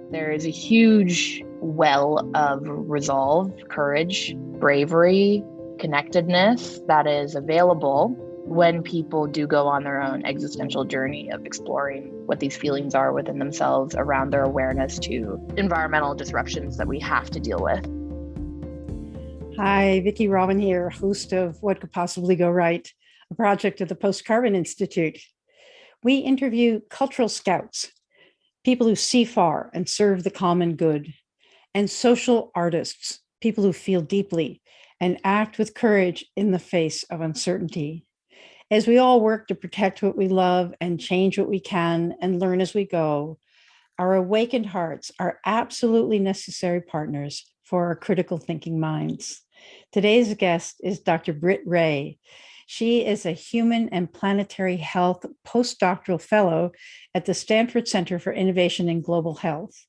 There is a huge well of resolve, courage, bravery, connectedness that is available when people do go on their own existential journey of exploring what these feelings are within themselves around their awareness to environmental disruptions that we have to deal with. Hi, Vicki Robin here, host of What Could Possibly Go Right, a project of the Post-Carbon Institute. We interview cultural scouts, people who see far and serve the common good, and social artists, people who feel deeply and act with courage in the face of uncertainty. As we all work to protect what we love and change what we can and learn as we go, our awakened hearts are absolutely necessary partners for our critical thinking minds. Today's guest is Dr. Britt Wray. She is a human and planetary health postdoctoral fellow at the Stanford Center for Innovation in Global Health,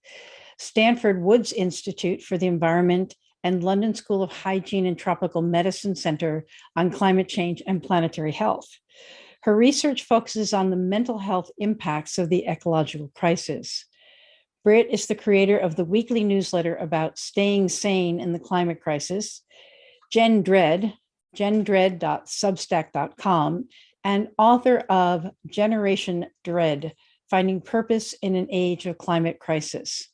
Stanford Woods Institute for the Environment, and London School of Hygiene and Tropical Medicine Center on Climate Change and Planetary Health. Her research focuses on the mental health impacts of the ecological crisis. Britt is the creator of the weekly newsletter about staying sane in the climate crisis, gendread.substack.com, and author of Generation Dread, Finding Purpose in an Age of Climate Crisis.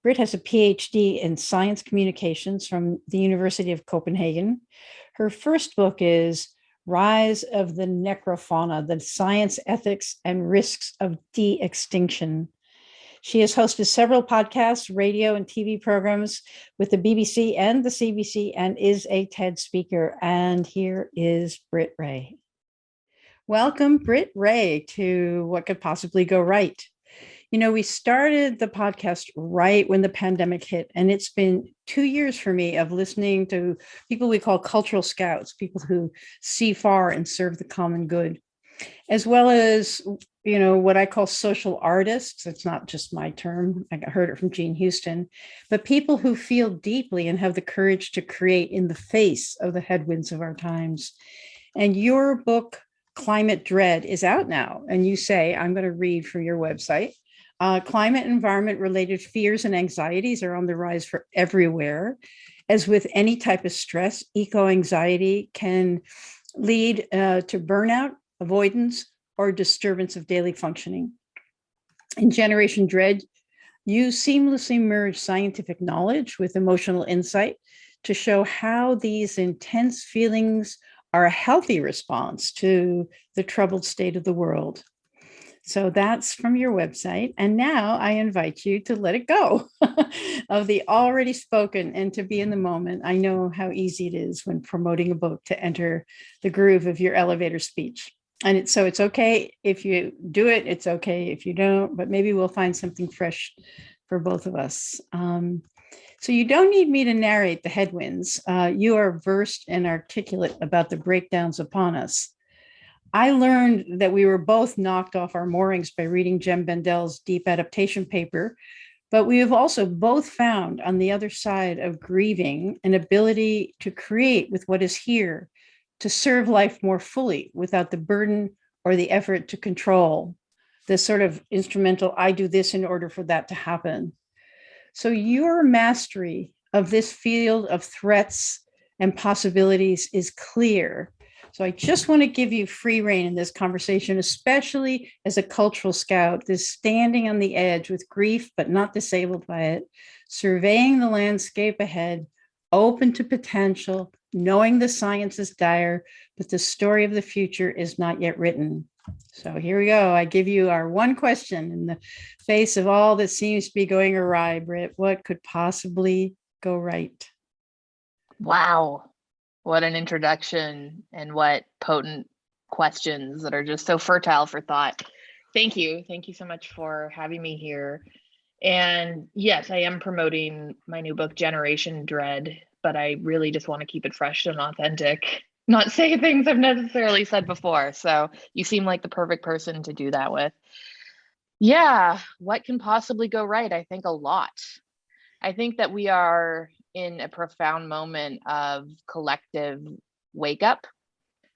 Britt has a PhD in science communications from the University of Copenhagen. Her first book is Rise of the Necrofauna, the Science, Ethics, and Risks of De-Extinction. She has hosted several podcasts, radio, and TV programs with the BBC and the CBC, and is a TED speaker. And here is Britt Wray. Welcome, Britt Wray, to What Could Possibly Go Right. You know, we started the podcast right when the pandemic hit, and it's been 2 years for me of listening to people we call cultural scouts, people who see far and serve the common good, as well as, you know, what I call social artists. It's not just my term. I heard it from Jean Houston, but people who feel deeply and have the courage to create in the face of the headwinds of our times. And your book, Climate Dread, is out now. And you say, I'm going to read from your website, climate and environment related fears and anxieties are on the rise for everywhere. As with any type of stress, eco-anxiety can lead to burnout, avoidance, or disturbance of daily functioning. In Generation Dread, you seamlessly merge scientific knowledge with emotional insight to show how these intense feelings are a healthy response to the troubled state of the world. So that's from your website. And now I invite you to let it go of the already spoken and to be in the moment. I know how easy it is when promoting a book to enter the groove of your elevator speech. And it's okay if you do it, it's okay if you don't, but maybe we'll find something fresh for both of us. So you don't need me to narrate the headwinds. You are versed and articulate about the breakdowns upon us. I learned that we were both knocked off our moorings by reading Jem Bendel's deep adaptation paper, but we have also both found on the other side of grieving an ability to create with what is here, to serve life more fully without the burden or the effort to control, this sort of instrumental, I do this in order for that to happen. So your mastery of this field of threats and possibilities is clear. So I just want to give you free rein in this conversation, especially as a cultural scout, this standing on the edge with grief, but not disabled by it, surveying the landscape ahead, open to potential, knowing the science is dire, but the story of the future is not yet written. So here we go. I give you our one question in the face of all that seems to be going awry, Britt. What could possibly go right? Wow. What an introduction, and what potent questions that are just so fertile for thought. Thank you. Thank you so much for having me here. And yes, I am promoting my new book, Generation Dread, but I really just want to keep it fresh and authentic, not say things I've necessarily said before. So you seem like the perfect person to do that with. Yeah, what can possibly go right? I think a lot. I think that we are in a profound moment of collective wake up.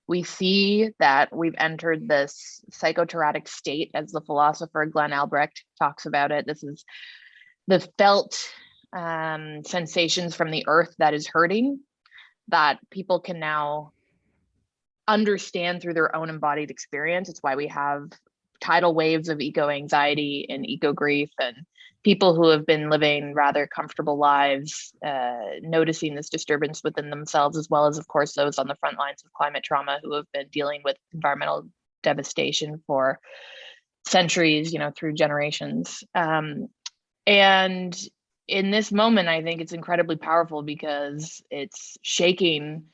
We see that we've entered this psychoterratic state, as the philosopher Glenn Albrecht talks about it. This is the felt sensations from the earth that is hurting, that people can now understand through their own embodied experience. It's why we have tidal waves of eco-anxiety and eco-grief, and people who have been living rather comfortable lives, noticing this disturbance within themselves, as well as, of course, those on the front lines of climate trauma who have been dealing with environmental devastation for centuries, through generations. And in this moment, I think it's incredibly powerful because it's shaking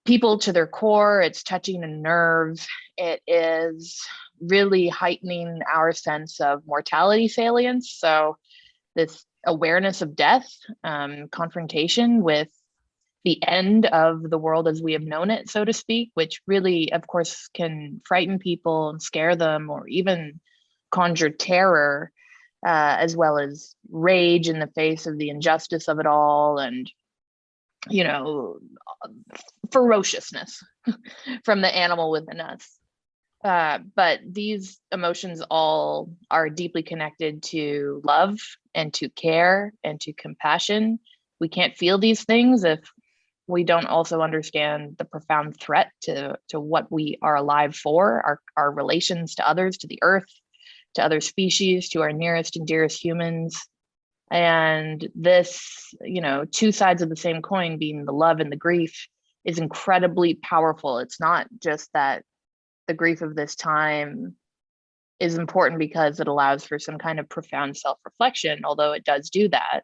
people to their core. It's touching a nerve. It is really heightening our sense of mortality salience. So this awareness of death, confrontation with the end of the world as we have known it, so to speak, which really, of course, can frighten people and scare them, or even conjure terror, as well as rage in the face of the injustice of it all, and ferociousness from the animal within us. But these emotions all are deeply connected to love and to care and to compassion. We can't feel these things if we don't also understand the profound threat to what we are alive for, our relations to others, to the earth, to other species, to our nearest and dearest humans. And this, two sides of the same coin, being the love and the grief, is incredibly powerful. It's not just that the grief of this time is important because it allows for some kind of profound self-reflection, although it does do that.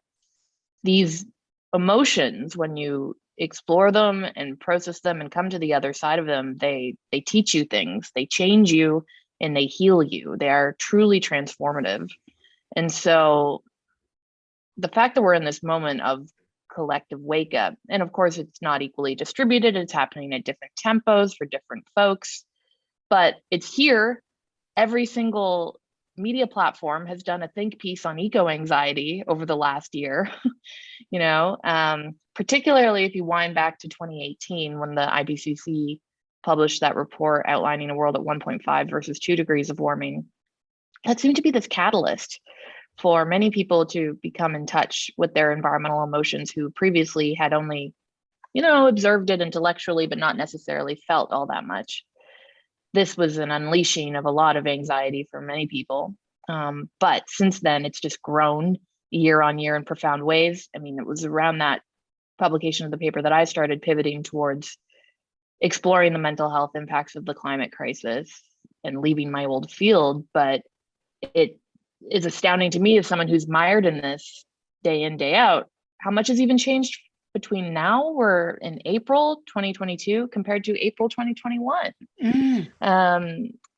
These emotions, when you explore them and process them and come to the other side of them, they teach you things, they change you, and they heal you. They are truly transformative. And so the fact that we're in this moment of collective wake up, and of course it's not equally distributed, it's happening at different tempos for different folks, but it's here. Every single media platform has done a think piece on eco-anxiety over the last year, particularly if you wind back to 2018 when the IPCC published that report outlining a world at 1.5 versus 2 degrees of warming. That seemed to be this catalyst for many people to become in touch with their environmental emotions, who previously had only, observed it intellectually, but not necessarily felt all that much. This was an unleashing of a lot of anxiety for many people. But since then, it's just grown year on year in profound ways. I mean, it was around that publication of the paper that I started pivoting towards exploring the mental health impacts of the climate crisis and leaving my old field. But it is astounding to me, as someone who's mired in this day in, day out, how much has even changed between now, we're in April 2022 compared to April 2021.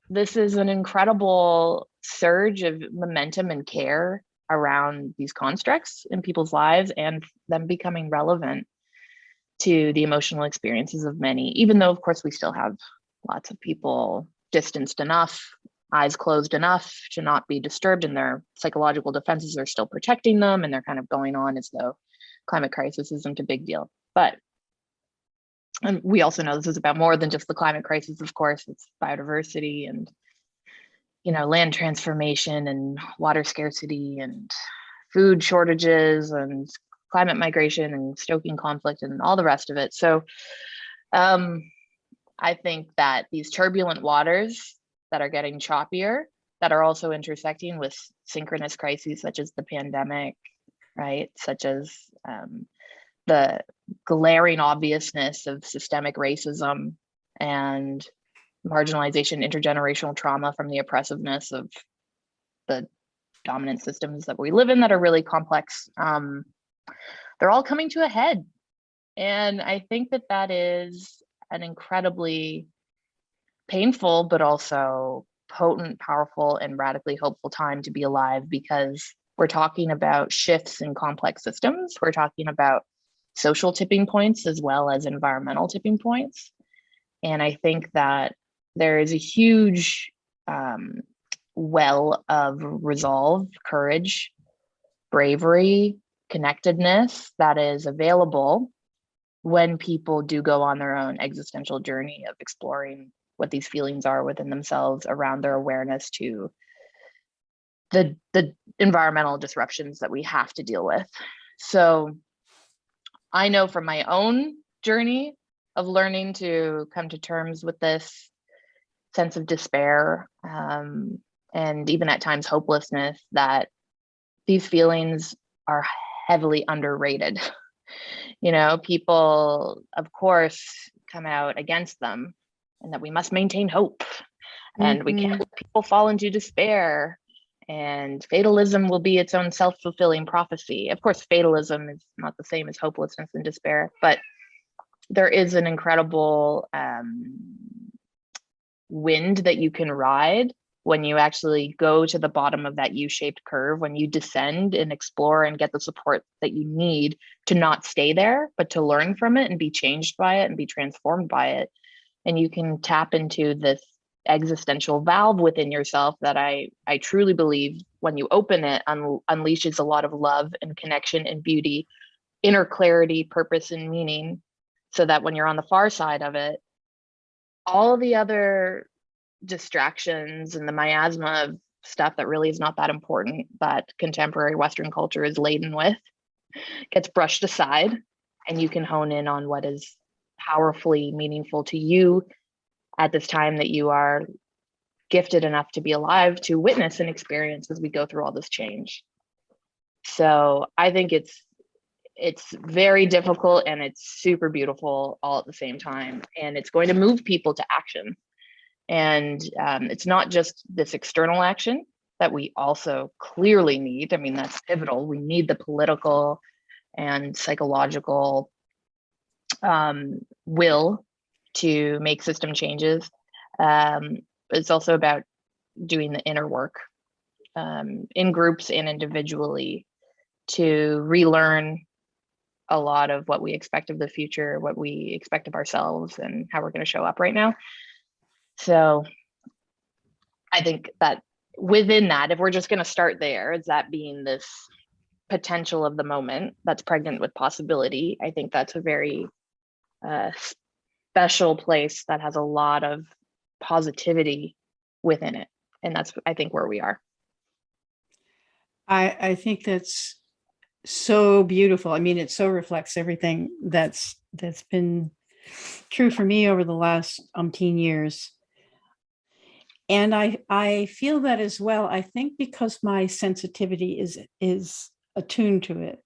This is an incredible surge of momentum and care around these constructs in people's lives, and them becoming relevant to the emotional experiences of many, even though, of course, we still have lots of people distanced enough, eyes closed enough to not be disturbed, and their psychological defenses are still protecting them, and they're kind of going on as though climate crisis isn't a big deal. But and we also know this is about more than just the climate crisis, of course. It's biodiversity and land transformation and water scarcity and food shortages and climate migration and stoking conflict and all the rest of it. So I think that these turbulent waters that are getting choppier, that are also intersecting with synchronous crises such as the pandemic, right? Such as the glaring obviousness of systemic racism and marginalization, intergenerational trauma from the oppressiveness of the dominant systems that we live in that are really complex. They're all coming to a head. And I think that that is an incredibly painful, but also potent, powerful, and radically hopeful time to be alive, because we're talking about shifts in complex systems. We're talking about social tipping points as well as environmental tipping points. And I think that there is a huge well of resolve, courage, bravery, connectedness that is available when people do go on their own existential journey of exploring what these feelings are within themselves, around their awareness to the environmental disruptions that we have to deal with. So I know from my own journey of learning to come to terms with this sense of despair, and even at times hopelessness, that these feelings are heavily underrated. People, of course, come out against them, and that we must maintain hope, and we can't let people fall into despair, and fatalism will be its own self-fulfilling prophecy. Of course, fatalism is not the same as hopelessness and despair, but there is an incredible wind that you can ride when you actually go to the bottom of that U-shaped curve, when you descend and explore and get the support that you need to not stay there, but to learn from it and be changed by it and be transformed by it. And you can tap into this existential valve within yourself that I truly believe, when you open it, unleashes a lot of love and connection and beauty, inner clarity, purpose, and meaning, so that when you're on the far side of it, all the other distractions and the miasma of stuff that really is not that important, that contemporary Western culture is laden with, gets brushed aside, and you can hone in on what is powerfully meaningful to you at this time that you are gifted enough to be alive to witness and experience as we go through all this change. So I think it's very difficult, and it's super beautiful all at the same time, and it's going to move people to action. And it's not just this external action that we also clearly need. I mean, that's pivotal. We need the political and psychological will to make system changes. It's also about doing the inner work in groups and individually to relearn a lot of what we expect of the future, what we expect of ourselves, and how we're going to show up right now. So I think that within that, if we're just going to start there, is that being this potential of the moment that's pregnant with possibility, I think that's a very special place that has a lot of positivity within it. And that's, I think, where we are. I think that's so beautiful. I mean, it so reflects everything that's been true for me over the last umpteen years. And I feel that as well. I think because my sensitivity is attuned to it.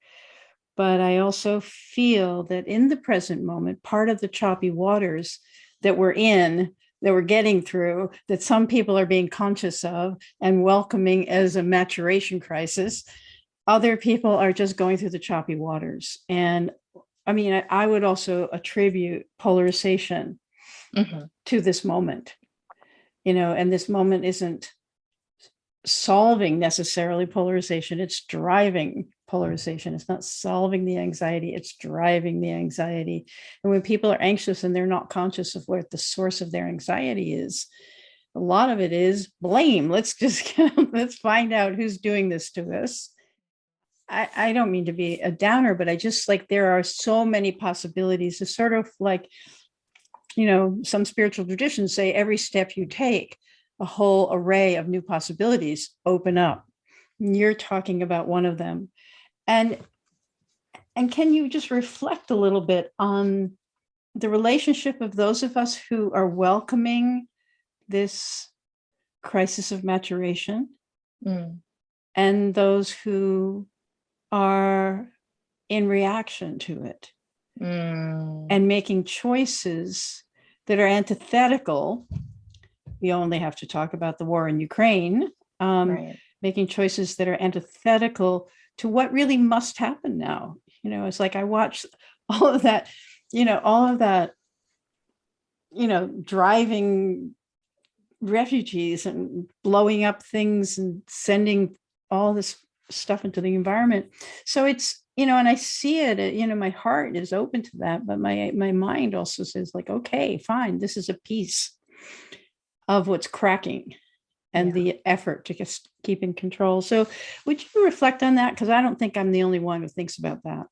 But I also feel that in the present moment, part of the choppy waters that we're in, that we're getting through, that some people are being conscious of and welcoming as a maturation crisis, other people are just going through the choppy waters. And I mean, I would also attribute polarization to this moment. And this moment isn't solving necessarily polarization, it's driving polarization. It's not solving the anxiety, it's driving the anxiety. And when people are anxious and they're not conscious of what the source of their anxiety is, a lot of it is blame. Let's find out who's doing this to us. I don't mean to be a downer, but I just there are so many possibilities. It's sort of like, some spiritual traditions say every step you take, a whole array of new possibilities open up. And you're talking about one of them. And can you just reflect a little bit on the relationship of those of us who are welcoming this crisis of maturation and those who are in reaction to it and making choices that are antithetical? We only have to talk about the war in Ukraine, right. Making choices that are antithetical to what really must happen now. It's like I watch all of that, driving refugees and blowing up things and sending all this stuff into the environment. So it's, and I see it, my heart is open to that, but my mind also says okay, fine, this is a piece of what's cracking and the effort to just keep in control. So would you reflect on that? Because I don't think I'm the only one who thinks about that.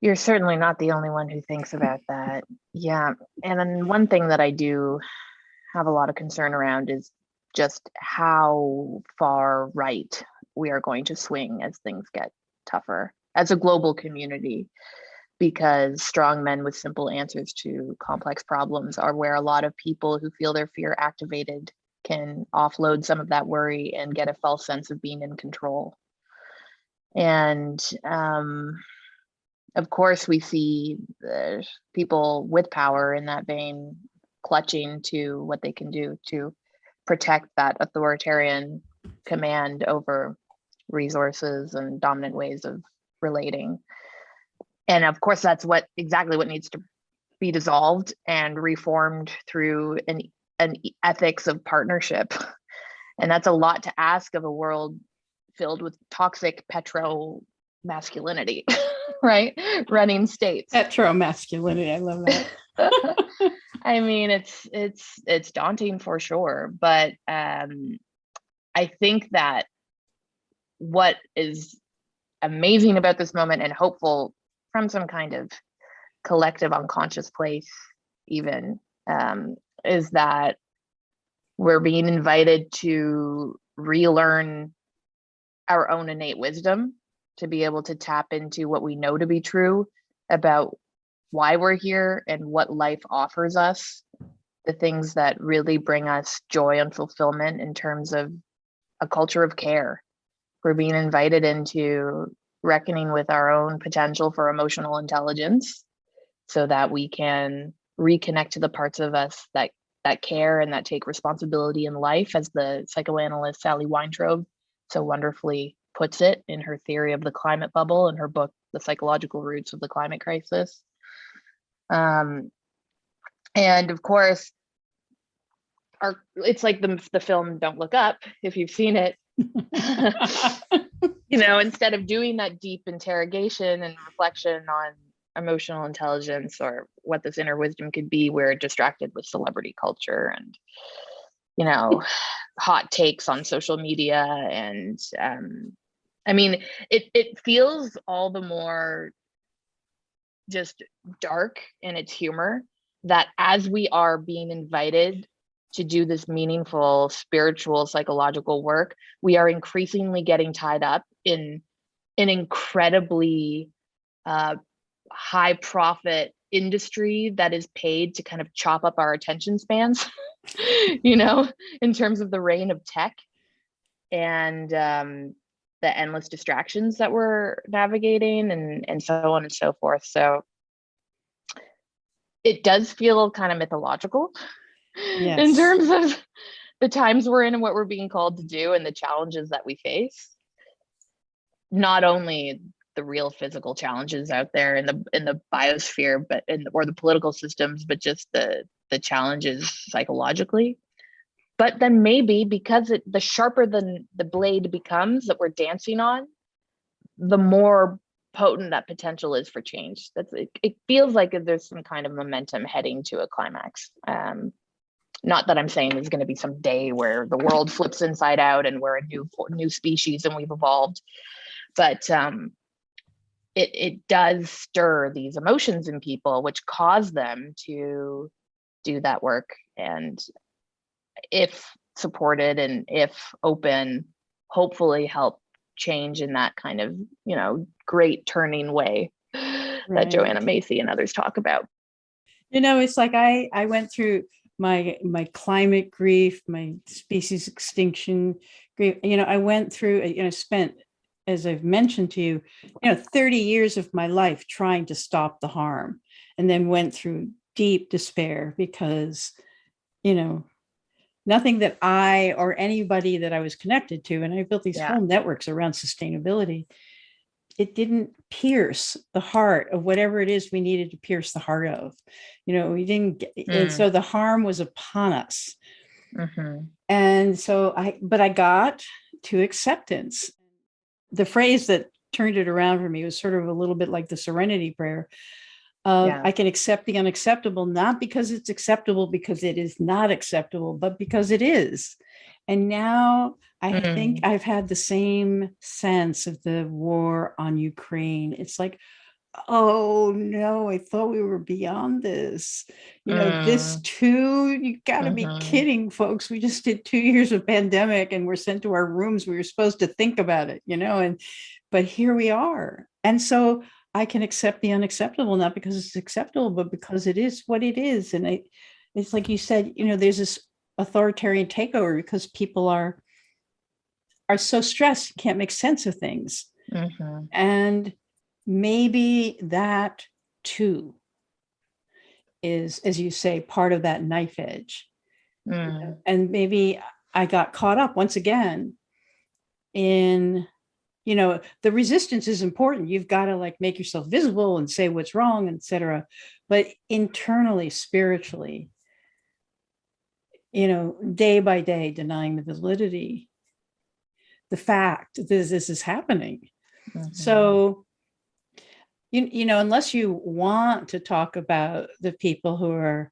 You're certainly not the only one who thinks about that. Yeah. And then one thing that I do have a lot of concern around is just how far right we are going to swing as things get tougher as a global community, because strong men with simple answers to complex problems are where a lot of people who feel their fear activated can offload some of that worry and get a false sense of being in control. And of course, we see people with power in that vein clutching to what they can do to protect that authoritarian command over resources and dominant ways of relating. And of course, that's exactly what needs to be dissolved and reformed through an ethics of partnership. And that's a lot to ask of a world filled with toxic petro masculinity, right? Running states. Petro masculinity. I love that. I mean, it's daunting for sure, but I think that what is amazing about this moment and hopeful from some kind of collective unconscious place even is that we're being invited to relearn our own innate wisdom, to be able to tap into what we know to be true about why we're here and what life offers us, the things that really bring us joy and fulfillment in terms of a culture of care. We're being invited into reckoning with our own potential for emotional intelligence so that we can reconnect to the parts of us that care and that take responsibility in life, as the psychoanalyst Sally Weintraub so wonderfully puts it in her theory of the climate bubble in her book, The Psychological Roots of the Climate Crisis. And of course, it's like the film Don't Look Up, if you've seen it. Instead of doing that deep interrogation and reflection on emotional intelligence or what this inner wisdom could be, we're distracted with celebrity culture and hot takes on social media. And I mean, it feels all the more just dark in its humor that as we are being invited to do this meaningful spiritual psychological work, we are increasingly getting tied up in an incredibly high profit industry that is paid to kind of chop up our attention spans, in terms of the reign of tech and the endless distractions that we're navigating and so on and so forth. So it does feel kind of mythological. Yes. In terms of the times we're in and what we're being called to do and the challenges that we face. Not only the real physical challenges out there in the biosphere, or the political systems, but just the challenges psychologically. But then maybe because the sharper the blade becomes that we're dancing on, the more potent that potential is for change. It feels like there's some kind of momentum heading to a climax. Not that I'm saying there's going to be some day where the world flips inside out and we're a new species and we've evolved, but it does stir these emotions in people, which cause them to do that work. And if supported and if open, hopefully help change in that kind of, great turning way that Joanna Macy and others talk about. It's like I went through my climate grief, my species extinction grief. I went through, spent, as I've mentioned to you, 30 years of my life trying to stop the harm, and then went through deep despair because, nothing that I or anybody that I was connected to, and I built these whole networks around sustainability, it didn't pierce the heart of whatever it is we needed to pierce the heart of. We didn't get, and so the harm was upon us. Mm-hmm. And so I got to acceptance. The phrase that turned it around for me was sort of a little bit like the serenity prayer. I can accept the unacceptable, not because it's acceptable, because it is not acceptable, but because it is. And now I think I've had the same sense of the war on Ukraine. It's like, oh no, I thought we were beyond this. This Mm, too, you got to be mhm. kidding, folks. We just did 2 years of pandemic and we're sent to our rooms. We were supposed to think about it, but here we are. And so I can accept the unacceptable, not because it's acceptable, but because it is what it is. And it's like you said, there's this authoritarian takeover because people are so stressed, can't make sense of things. Mhm. And maybe that too is, as you say, part of that knife edge. Mm. And maybe I got caught up once again in, the resistance is important. You've got to like make yourself visible and say what's wrong, etc. But internally, spiritually, day by day, denying the validity, the fact that this is happening. Mhm. So, unless you want to talk about the people who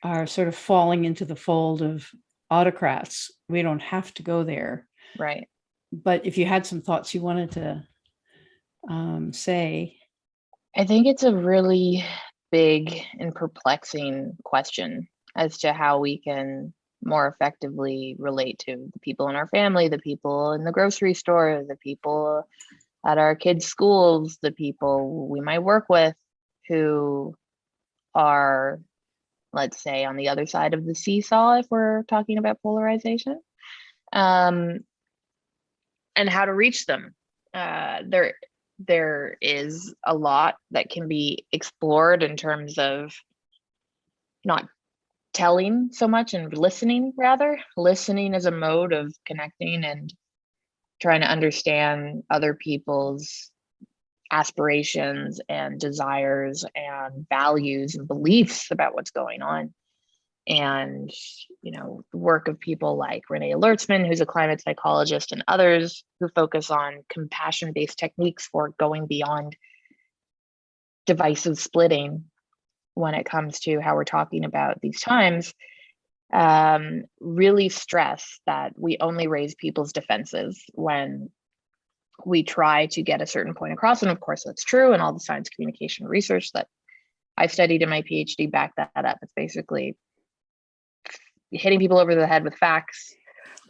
are sort of falling into the fold of autocrats, we don't have to go there. Right. But if you had some thoughts you wanted to say. I think it's a really big and perplexing question as to how we can more effectively relate to the people in our family, the people in the grocery store, the people at our kids' schools, the people we might work with who are, let's say, on the other side of the seesaw, if we're talking about polarization, and how to reach them. There is a lot that can be explored in terms of not telling so much and listening, rather. Listening as a mode of connecting and trying to understand other people's aspirations and desires and values and beliefs about what's going on. And, the work of people like Renee Alertzman, who's a climate psychologist, and others who focus on compassion-based techniques for going beyond divisive splitting when it comes to how we're talking about these times, really stress that we only raise people's defenses when we try to get a certain point across. And of course, that's true. And all the science communication research that I've studied in my PhD back that up. It's basically hitting people over the head with facts,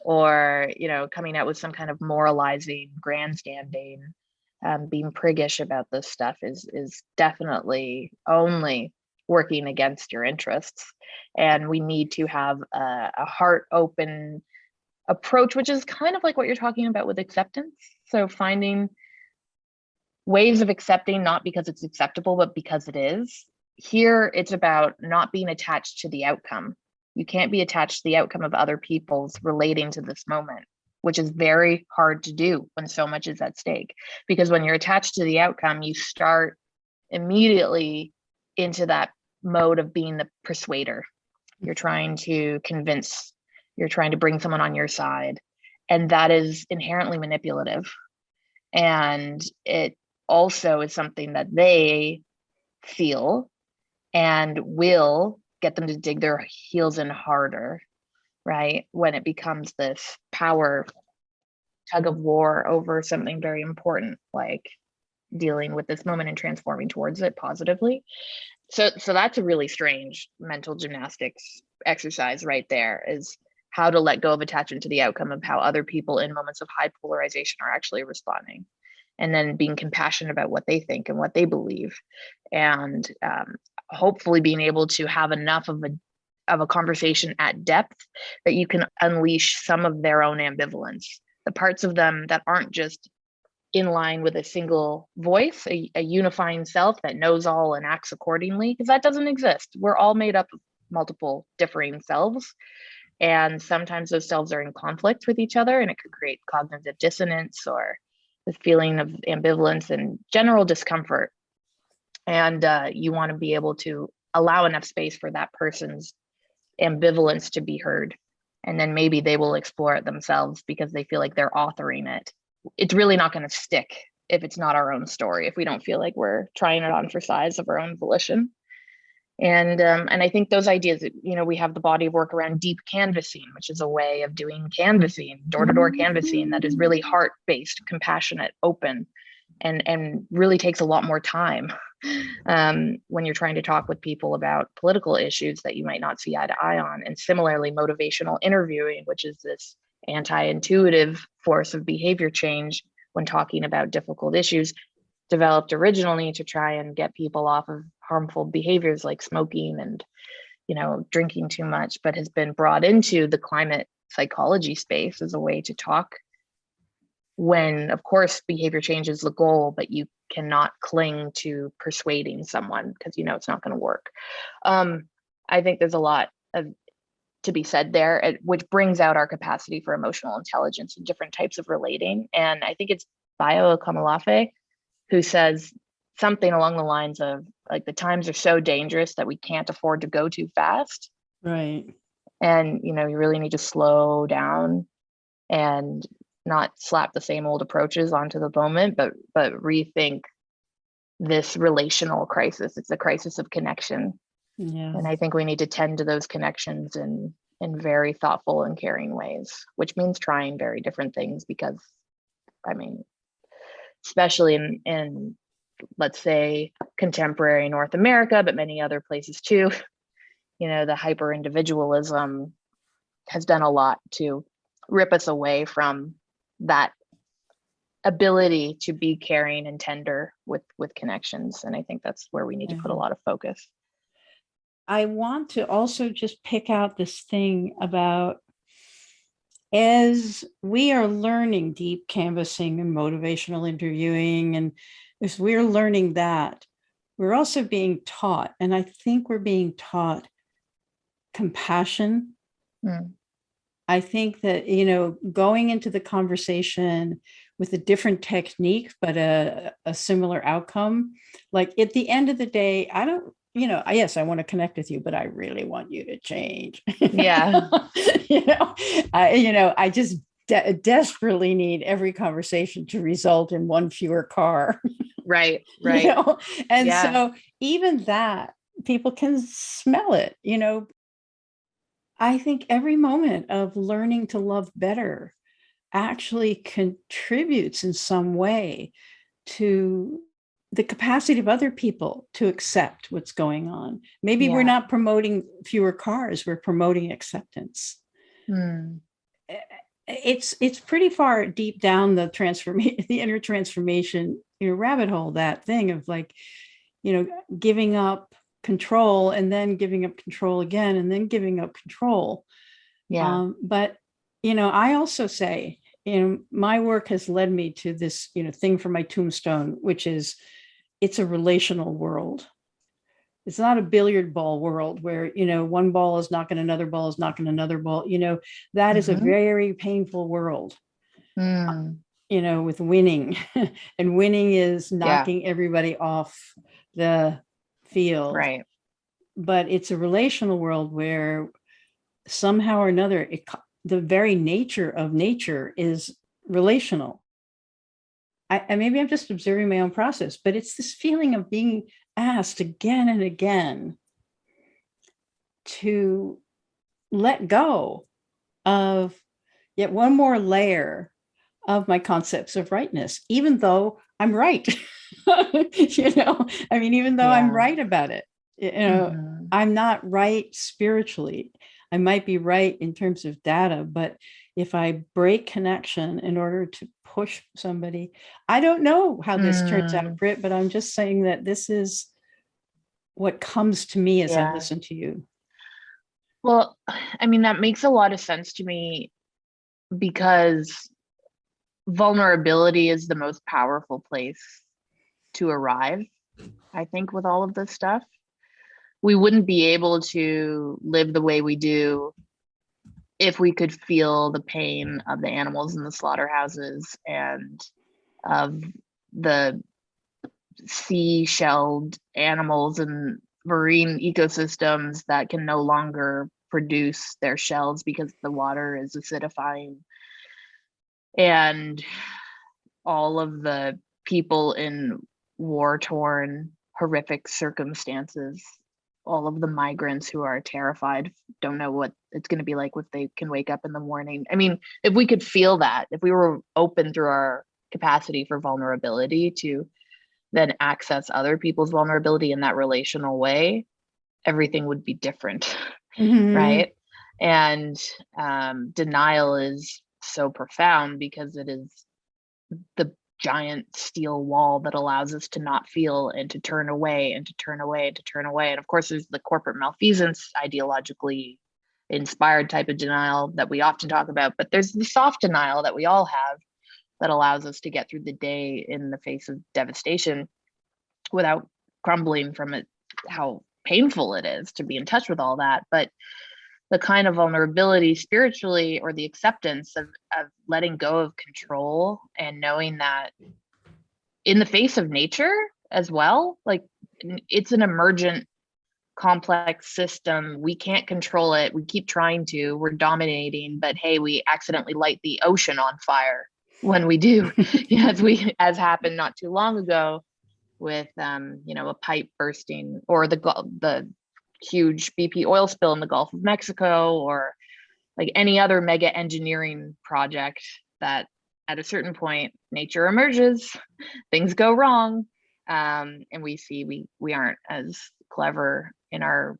or coming out with some kind of moralizing, grandstanding, being priggish about this stuff is definitely only working against your interests. And we need to have a heart open approach, which is kind of like what you're talking about with acceptance. So finding ways of accepting, not because it's acceptable, but because it is. Here, it's about not being attached to the outcome. You can't be attached to the outcome of other people's relating to this moment, which is very hard to do when so much is at stake. Because when you're attached to the outcome, you start immediately into that mode of being the persuader. You're trying to convince, you're trying to bring someone on your side. And that is inherently manipulative. And it also is something that they feel and will get them to dig their heels in harder, right? When it becomes this power tug of war over something very important, like dealing with this moment and transforming towards it positively. So that's a really strange mental gymnastics exercise right there, is how to let go of attachment to the outcome of how other people in moments of high polarization are actually responding, and then being compassionate about what they think and what they believe, and hopefully being able to have enough of a conversation at depth that you can unleash some of their own ambivalence, the parts of them that aren't just in line with a single voice, a unifying self that knows all and acts accordingly, because that doesn't exist. We're all made up of multiple differing selves. And sometimes those selves are in conflict with each other, and it could create cognitive dissonance or the feeling of ambivalence and general discomfort. And you want to be able to allow enough space for that person's ambivalence to be heard. And then maybe they will explore it themselves because they feel like they're authoring it. It's really not going to stick if it's not our own story, if we don't feel like we're trying it on for size of our own volition. And I think those ideas, we have the body of work around deep canvassing, which is a way of doing canvassing, door-to-door canvassing that is really heart-based, compassionate, open, and really takes a lot more time when you're trying to talk with people about political issues that you might not see eye to eye on. And similarly, motivational interviewing, which is this anti-intuitive force of behavior change when talking about difficult issues, developed originally to try and get people off of harmful behaviors like smoking and, drinking too much, but has been brought into the climate psychology space as a way to talk when, of course, behavior change is the goal, but you cannot cling to persuading someone because it's not going to work. I think there's a lot to be said there, which brings out our capacity for emotional intelligence and different types of relating. And I think it's Bayo Akomolafe who says something along the lines of, like, the times are so dangerous that we can't afford to go too fast. Right. And, you really need to slow down and not slap the same old approaches onto the moment, but rethink this relational crisis. It's a crisis of connection. Yeah. And I think we need to tend to those connections in very thoughtful and caring ways, which means trying very different things because, especially in let's say contemporary North America, but many other places too, the hyper individualism has done a lot to rip us away from that ability to be caring and tender with connections. And I think that's where we need to put a lot of focus. I want to also just pick out this thing about, as we are learning deep canvassing and motivational interviewing, and as we're learning that, we're also being taught, and I think we're being taught compassion. I think that, going into the conversation with a different technique, but a similar outcome, like at the end of the day, I don't, yes, I want to connect with you, but I really want you to change. Yeah. I just desperately need every conversation to result in one fewer car. Right. And so even that, people can smell it. I think every moment of learning to love better actually contributes in some way to the capacity of other people to accept what's going on. Maybe we're not promoting fewer cars, we're promoting acceptance. It's pretty far deep down the transformation, the inner transformation, rabbit hole, that thing of like, giving up control and then giving up control again and then giving up control. But I also say, my work has led me to this thing for my tombstone, which is, it's a relational world. It's not a billiard ball world where one ball is knocking another ball is knocking another ball. That is a very painful world. With winning, and winning is knocking everybody off the field. Right. But it's a relational world where somehow or another, the very nature of nature is relational. Maybe I'm just observing my own process, but it's this feeling of being asked again and again to let go of yet one more layer of my concepts of rightness, even though I'm right. Even though I'm right about it, I'm not right spiritually. I might be right in terms of data, but if I break connection in order to push somebody, I don't know how this turns out, Britt, but I'm just saying that this is what comes to me as I listen to you. Well, that makes a lot of sense to me, because vulnerability is the most powerful place to arrive, I think, with all of this stuff. We wouldn't be able to live the way we do if we could feel the pain of the animals in the slaughterhouses and of the sea-shelled animals and marine ecosystems that can no longer produce their shells because the water is acidifying. And all of the people in war-torn, horrific circumstances, all of the migrants who are terrified, don't know what it's going to be like if they can wake up in the morning. If we could feel that, if we were open through our capacity for vulnerability to then access other people's vulnerability in that relational way, everything would be different, right? And denial is so profound because it is the giant steel wall that allows us to not feel and to turn away and to turn away and to turn away. And of course, there's the corporate malfeasance, ideologically inspired type of denial that we often talk about, but there's the soft denial that we all have that allows us to get through the day in the face of devastation without crumbling from it, how painful it is to be in touch with all that. But the kind of vulnerability spiritually, or the acceptance of letting go of control and knowing that in the face of nature as well, like it's an emergent, complex system. We can't control it. We keep trying to, we're dominating, but hey, we accidentally light the ocean on fire when we do, as happened not too long ago with, a pipe bursting, or the huge BP oil spill in the Gulf of Mexico, or like any other mega engineering project that at a certain point nature emerges, things go wrong, and we see we aren't as clever in our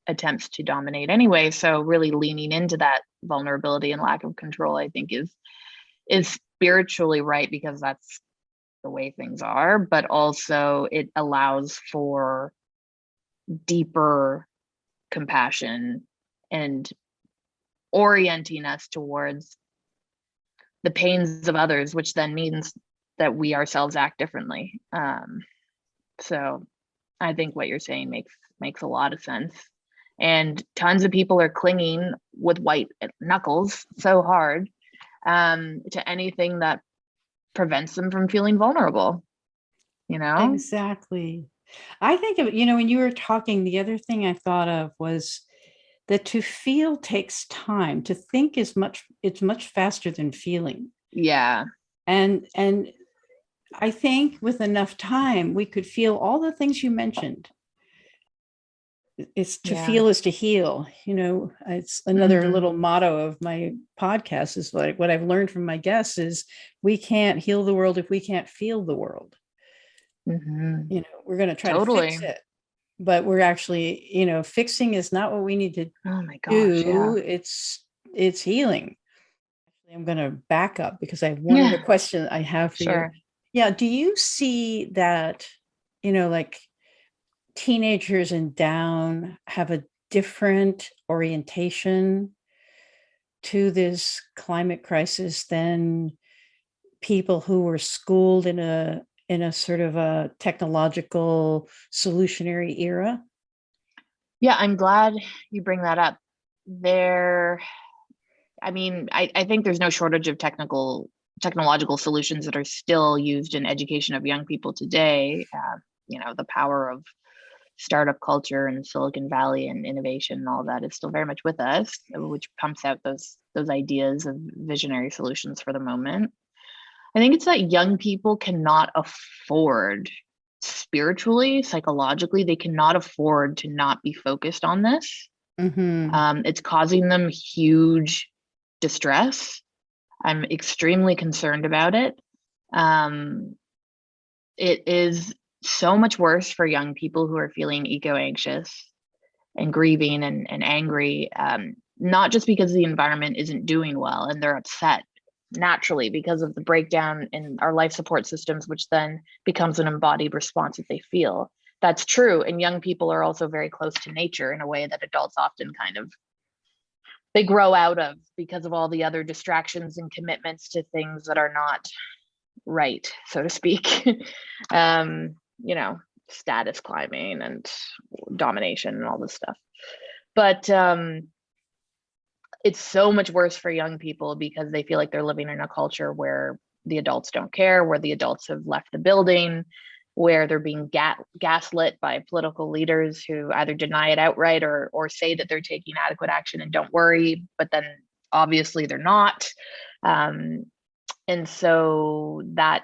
attempts to dominate anyway. So really leaning into that vulnerability and lack of control, I think is spiritually right, because that's the way things are, but also it allows for deeper compassion and orienting us towards the pains of others, which then means that we ourselves act differently. So I think what you're saying makes a lot of sense. And tons of people are clinging with white knuckles so hard to anything that prevents them from feeling vulnerable, Exactly. I think of, when you were talking, the other thing I thought of was that to feel takes time. To think it's much faster than feeling. Yeah. And I think with enough time, we could feel all the things you mentioned. It's to feel is to heal. It's another little motto of my podcast, is like what I've learned from my guests is we can't heal the world if we can't feel the world. We're going to try to fix it, but we're actually, fixing is not what we need to do. It's healing. I'm going to back up because I have one other question I have for you. Yeah. Do you see that, like teenagers and down have a different orientation to this climate crisis than people who were schooled in a sort of a technological solutionary era? Yeah, I'm glad you bring that up. I think there's no shortage of technological solutions that are still used in education of young people today. The power of startup culture and Silicon Valley and innovation and all that is still very much with us, which pumps out those ideas of visionary solutions for the moment. I think it's that young people cannot afford, spiritually, psychologically, they cannot afford to not be focused on this. It's causing them huge distress. I'm extremely concerned about it. It is so much worse for young people who are feeling eco-anxious and grieving and angry, not just because the environment isn't doing well and they're upset naturally because of the breakdown in our life support systems, which then becomes an embodied response that they feel. That's true. And young people are also very close to nature in a way that adults often they grow out of because of all the other distractions and commitments to things that are not right, so to speak. Status climbing and domination and all this stuff. But it's so much worse for young people because they feel like they're living in a culture where the adults don't care, where the adults have left the building, where they're being gaslit by political leaders who either deny it outright or say that they're taking adequate action and don't worry, but then obviously they're not. And so that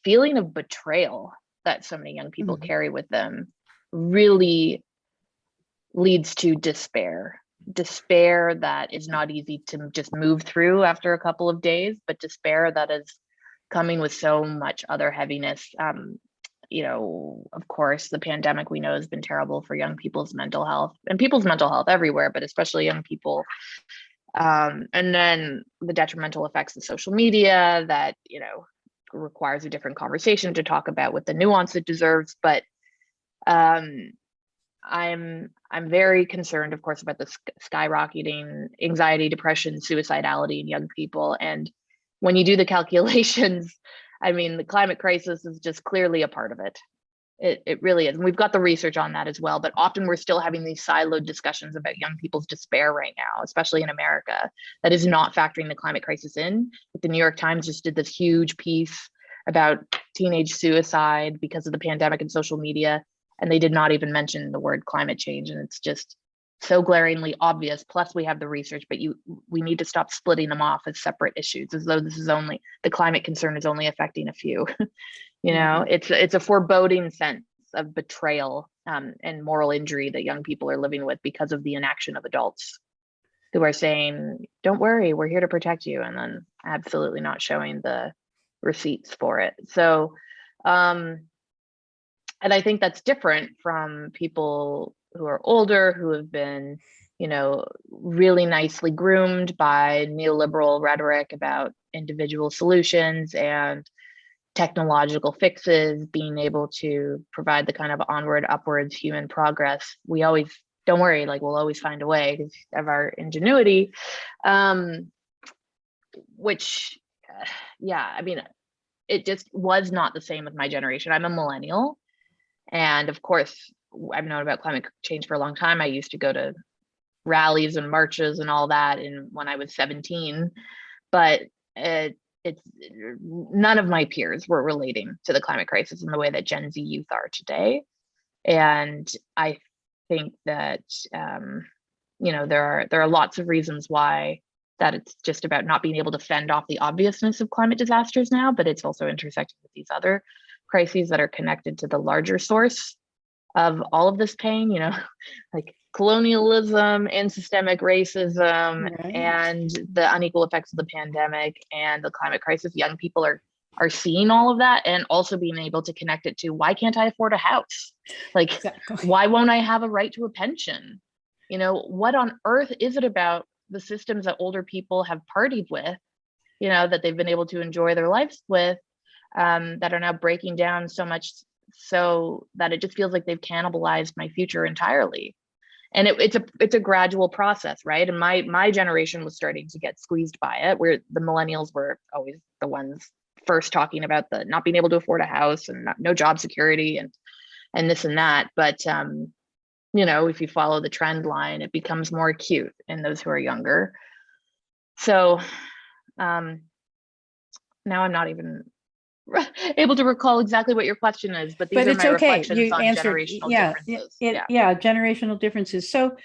feeling of betrayal that so many young people carry with them really leads to despair that is not easy to just move through after a couple of days, but despair that is coming with so much other heaviness. Of course, the pandemic we know has been terrible for young people's mental health and people's mental health everywhere, but especially young people. And then the detrimental effects of social media that, requires a different conversation to talk about with the nuance it deserves. But I'm very concerned, of course, about the skyrocketing anxiety, depression, suicidality in young people. And when you do the calculations, I mean, the climate crisis is just clearly a part of it. It really is. And we've got the research on that as well. But often we're still having these siloed discussions about young people's despair right now, especially in America, that is not factoring the climate crisis in. The New York Times just did this huge piece about teenage suicide because of the pandemic and social media. And they did not even mention the word climate change. And it's just so glaringly obvious. Plus we have the research, but we need to stop splitting them off as separate issues, as though this is only, the climate concern is only affecting a few. It's a foreboding sense of betrayal and moral injury that young people are living with because of the inaction of adults who are saying, don't worry, we're here to protect you, and then absolutely not showing the receipts for it. So, and I think that's different from people who are older, who have been, really nicely groomed by neoliberal rhetoric about individual solutions and technological fixes, being able to provide the kind of onward, upwards human progress. We always, don't worry, we'll always find a way because of our ingenuity, which, it just was not the same with my generation. I'm a millennial. And of course, I've known about climate change for a long time. I used to go to rallies and marches and all that when I was 17, but it's none of my peers were relating to the climate crisis in the way that Gen Z youth are today. And I think that, there are lots of reasons why that it's just about not being able to fend off the obviousness of climate disasters now, but it's also intersecting with these other crises that are connected to the larger source of all of this pain, like colonialism and systemic racism, Right. and the unequal effects of the pandemic and the climate crisis. Young people are seeing all of that and also being able to connect it to, why can't I afford a house? Exactly. Why won't I have a right to a pension? What on earth is it about the systems that older people have partied with, that they've been able to enjoy their lives with, that are now breaking down so much so that it just feels like they've cannibalized my future entirely. And it's a gradual process, right? And my generation was starting to get squeezed by it, where the millennials were always the ones first talking about the not being able to afford a house and no job security and this and that. But if you follow the trend line, it becomes more acute in those who are younger. So now I'm not even able to recall exactly what your question is, but these are my reflections on generational differences. Generational differences. So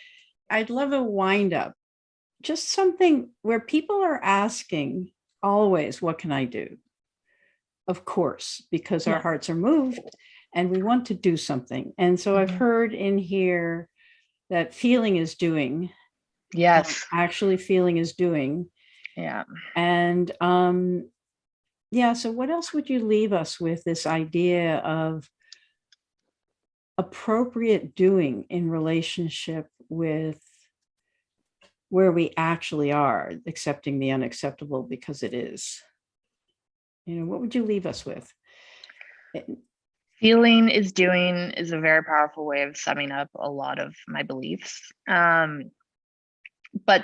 I'd love a wind up, just something where people are asking always, what can I do? Of course, because our hearts are moved and we want to do something. And so I've heard in here that feeling is doing. Yes. Actually feeling is doing. Yeah. And so what else would you leave us with, this idea of appropriate doing in relationship with where we actually are, accepting the unacceptable because it is? What would you leave us with? Feeling is doing is a very powerful way of summing up a lot of my beliefs. But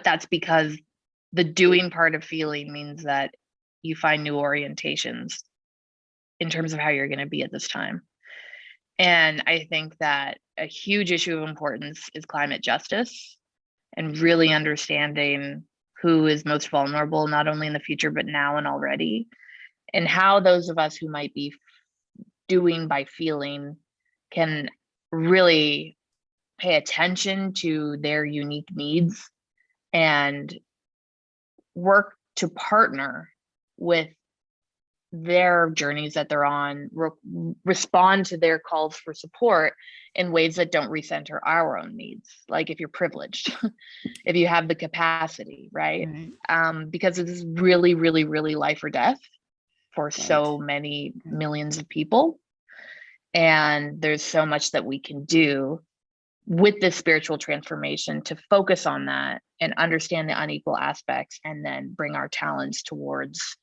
that's because the doing part of feeling means that you find new orientations in terms of how you're going to be at this time. And I think that a huge issue of importance is climate justice and really understanding who is most vulnerable, not only in the future, but now and already, and how those of us who might be doing by feeling can really pay attention to their unique needs and work to partner with their journeys that they're on, respond to their calls for support in ways that don't recenter our own needs. Like if you're privileged, if you have the capacity, right? Because it is really, really, really life or death for so many millions of people. And there's so much that we can do with this spiritual transformation to focus on that and understand the unequal aspects, and then bring our talents towards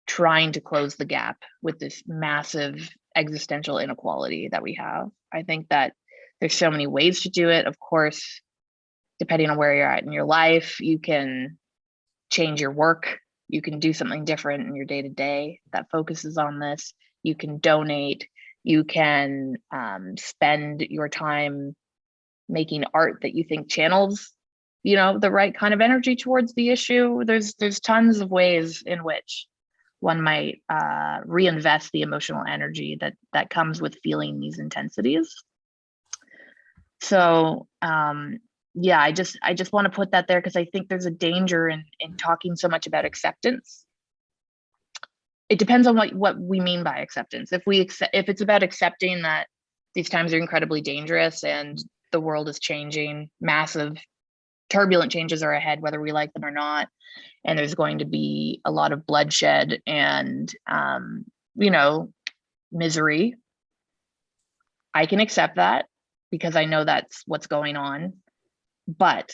trying to close the gap with this massive existential inequality that we have. I think that there's so many ways to do it. Of course, depending on where you're at in your life, you can change your work. You can do something different in your day-to-day that focuses on this. You can donate. You can spend your time making art that you think channels, the right kind of energy towards the issue. There's tons of ways in which one might reinvest the emotional energy that comes with feeling these intensities. So yeah, I just want to put that there, because I think there's a danger in talking so much about acceptance. It depends on what we mean by acceptance. If it's about accepting that these times are incredibly dangerous and the world is changing, massive turbulent changes are ahead, whether we like them or not, and there's going to be a lot of bloodshed and misery, I can accept that because I know that's what's going on. But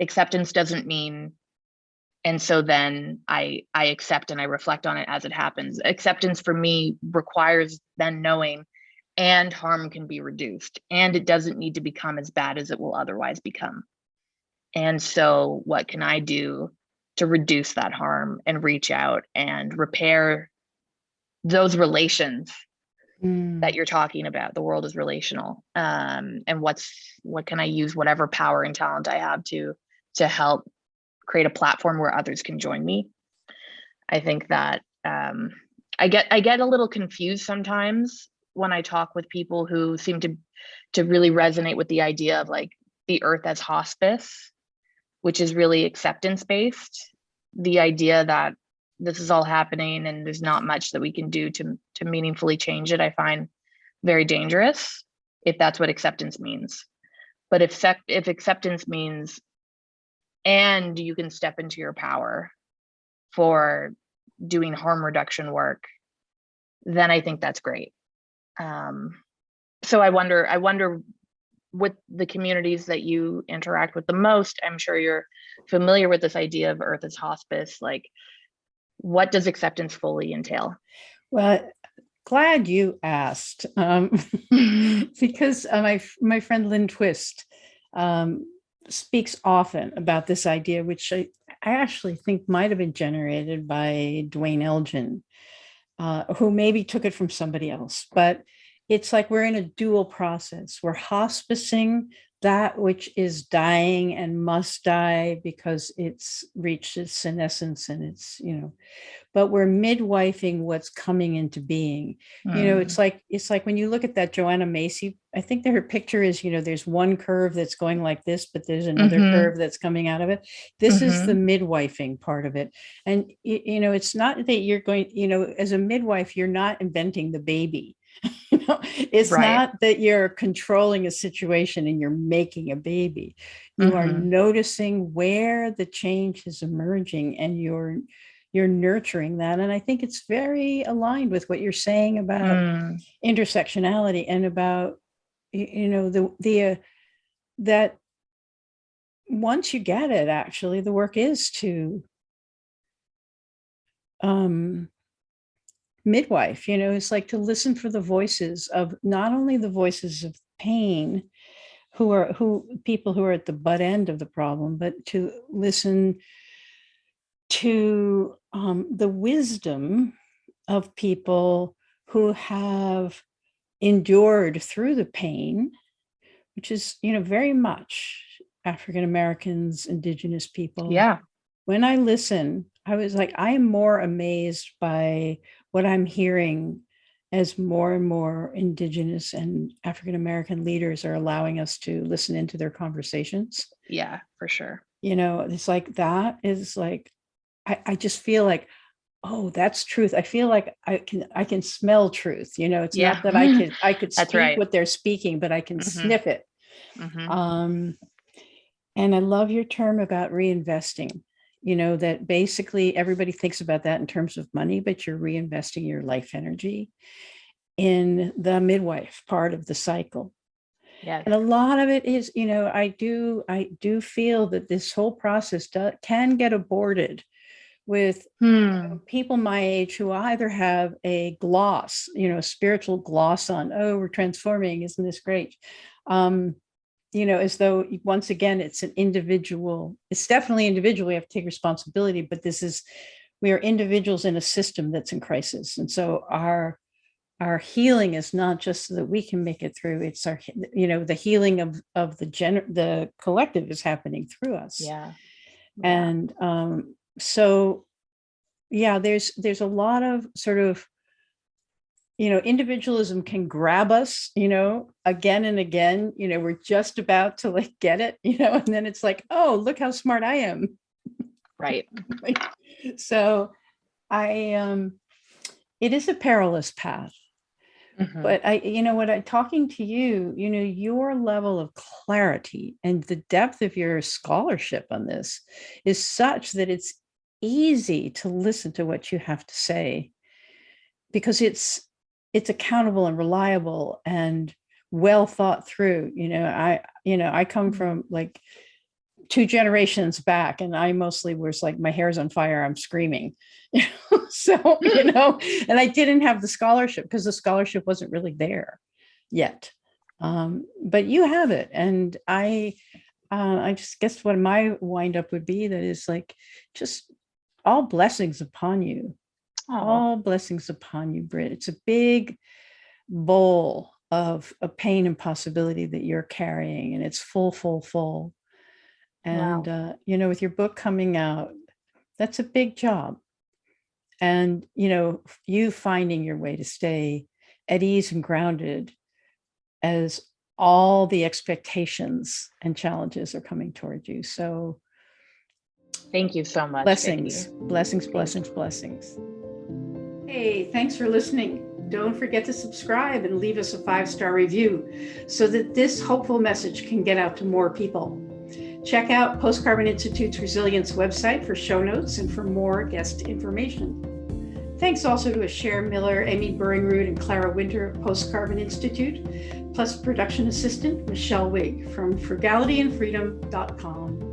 acceptance doesn't mean, and so then I accept and I reflect on it as it happens. Acceptance for me requires then knowing, and harm can be reduced, and it doesn't need to become as bad as it will otherwise become. And so what can I do to reduce that harm and reach out and repair those relations that you're talking about? The world is relational. And what can I use whatever power and talent I have to help create a platform where others can join me? I think that I get a little confused sometimes when I talk with people who seem to really resonate with the idea of like the earth as hospice, which is really acceptance based. The idea that this is all happening and there's not much that we can do to meaningfully change it, I find very dangerous if that's what acceptance means. But if acceptance means, and you can step into your power for doing harm reduction work, then I think that's great. So I wonder with the communities that you interact with the most, I'm sure you're familiar with this idea of Earth as hospice. Like, what does acceptance fully entail? Well, glad you asked, because my friend Lynn Twist speaks often about this idea, which I actually think might have been generated by Dwayne Elgin, who maybe took it from somebody else. But it's like we're in a dual process. We're hospicing that which is dying and must die because it's reached its senescence and it's, but we're midwifing what's coming into being. It's like when you look at that Joanna Macy, I think that her picture is, there's one curve that's going like this, but there's another curve that's coming out of it. This is the midwifing part of it. And, it's not that you're going, as a midwife, you're not inventing the baby. It's right. Not that you're controlling a situation and you're making a baby. You are noticing where the change is emerging and you're nurturing that. And I think it's very aligned with what you're saying about intersectionality and about, that once you get it, actually, the work is to midwife, it's like to listen for the voices of not only the voices of pain, people who are at the butt end of the problem, but to listen to the wisdom of people who have endured through the pain, which is, very much African Americans, Indigenous people. Yeah. When I listen, I was like, I am more amazed by what I'm hearing as more and more Indigenous and African American leaders are allowing us to listen into their conversations. Yeah, for sure. It's like, that is like, I just feel like, oh, that's truth. I feel like I can smell truth. It's not that I could speak what they're speaking, but I can sniff it. And I love your term about reinvesting. that basically everybody thinks about that in terms of money, but you're reinvesting your life energy in the midwife part of the cycle. Yes. And a lot of it is, I do feel that this whole process can get aborted with people my age who either have a gloss, a spiritual gloss on, oh, we're transforming, isn't this great? As though, once again, it's definitely individual. We have to take responsibility, but we are individuals in a system that's in crisis. And so our healing is not just so that we can make it through. It's the healing of the collective is happening through us. Yeah. And so, there's a lot of sort of, individualism can grab us, again and again, we're just about to get it, and then it's like, oh, look how smart I am. Right. So it is a perilous path. Mm-hmm. But talking to you, your level of clarity and the depth of your scholarship on this is such that it's easy to listen to what you have to say, because it's accountable and reliable and well thought through. I come from 2 generations back, and I mostly was my hair's on fire, I'm screaming. So, and I didn't have the scholarship because the scholarship wasn't really there yet. But you have it. And I just guess what my wind up would be, that is just all blessings upon you. Aww. All blessings upon you, Britt. It's a big bowl of pain and possibility that you're carrying, and it's full. And, wow. With your book coming out, that's a big job. And, you finding your way to stay at ease and grounded as all the expectations and challenges are coming toward you. So thank you so much. Blessings. Hey, thanks for listening. Don't forget to subscribe and leave us a 5-star review so that this hopeful message can get out to more people. Check out Post-Carbon Institute's Resilience website for show notes and for more guest information. Thanks also to Cher Miller, Amy Burringrud, and Clara Winter at Post-Carbon Institute, plus production assistant Michelle Wigg from frugalityandfreedom.com.